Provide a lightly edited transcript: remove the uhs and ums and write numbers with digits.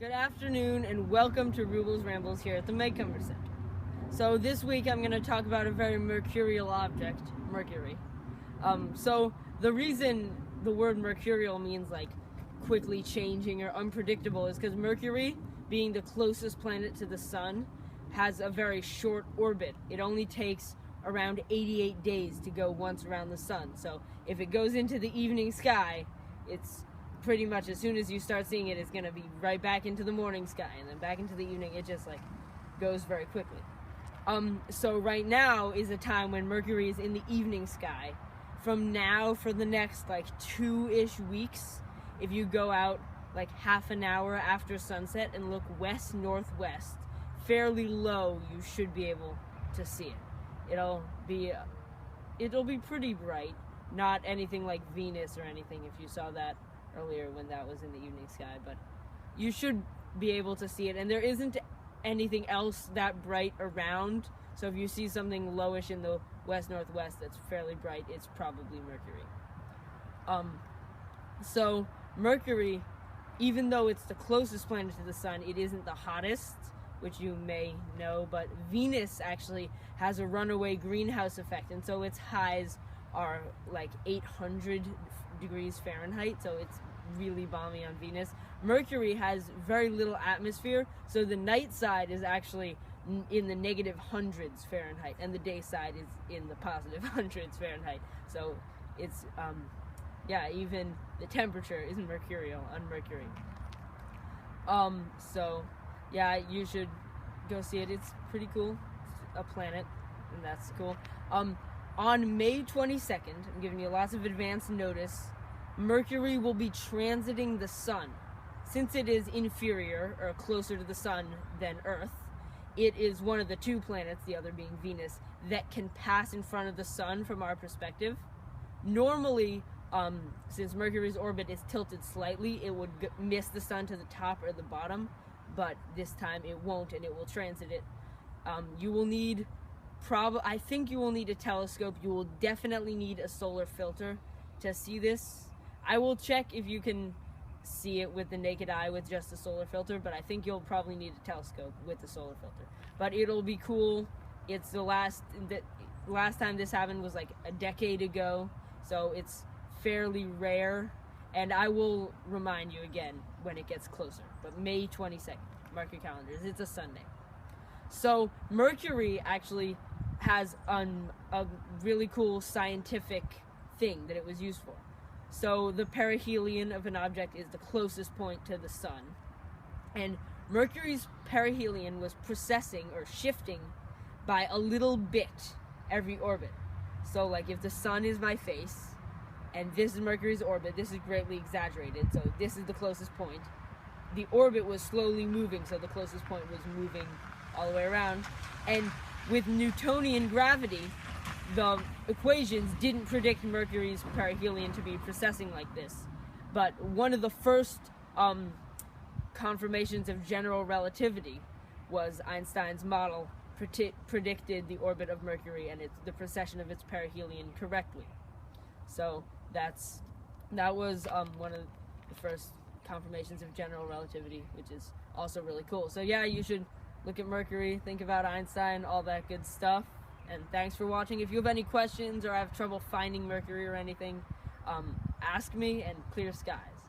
Good afternoon and welcome to Rubles Rambles here at the Maycomer Center. So this week I'm going to talk about a very mercurial object, Mercury. So the reason the word mercurial means like quickly changing or unpredictable is because Mercury, being the closest planet to the sun, has a very short orbit. It only takes around 88 days to go once around the sun. So if it goes into the evening sky, it's pretty much as soon as you start seeing it, it's going to be right back into the morning sky and then back into the evening. It just like goes very quickly. So right now is a time when Mercury is in the evening sky. From now for the next like 2-ish weeks, if you go out like half an hour after sunset and look west-northwest, fairly low, you should be able to see it. It'll be pretty bright, not anything like Venus or anything if you saw that earlier when that was in the evening sky, but you should be able to see it, and there isn't anything else that bright around, so if you see something lowish in the west-northwest that's fairly bright, it's probably Mercury. So Mercury, even though it's the closest planet to the sun, it isn't the hottest, which you may know, but Venus actually has a runaway greenhouse effect, and so its highs are like 800 degrees Fahrenheit, so it's really balmy on Venus. Mercury has very little atmosphere, so the night side is actually in the negative hundreds Fahrenheit, and the day side is in the positive hundreds Fahrenheit. So it's, even the temperature is mercurial on Mercury. You should go see it. It's pretty cool. It's a planet, and that's cool. On May 22nd, I'm giving you lots of advance notice, Mercury will be transiting the sun. Since it is inferior, or closer to the sun than Earth, it is one of the two planets, the other being Venus, that can pass in front of the sun from our perspective. Normally, since Mercury's orbit is tilted slightly, it would miss the sun to the top or the bottom, but this time it won't, and it will transit it. You will need I think you will need a telescope. You will definitely need a solar filter to see this. I will check if you can see it with the naked eye with just a solar filter, but I think you'll probably need a telescope with the solar filter. But it'll be cool. It's the last time this happened was like a decade ago, so it's fairly rare, and I will remind you again when it gets closer. But May 22nd, mark your calendars. It's a Sunday. So Mercury actually has a really cool scientific thing that it was used for. So the perihelion of an object is the closest point to the sun, and Mercury's perihelion was precessing or shifting by a little bit every orbit. So like if the sun is my face and this is Mercury's orbit, this is greatly exaggerated, so this is the closest point. The orbit was slowly moving, so the closest point was moving all the way around, and with Newtonian gravity, the equations didn't predict Mercury's perihelion to be precessing like this. But one of the first confirmations of general relativity was Einstein's model predicted the orbit of Mercury and the precession of its perihelion correctly. So that was one of the first confirmations of general relativity, which is also really cool. So yeah, you should look at Mercury, think about Einstein, all that good stuff. And thanks for watching. If you have any questions or have trouble finding Mercury or anything, ask me, and clear skies.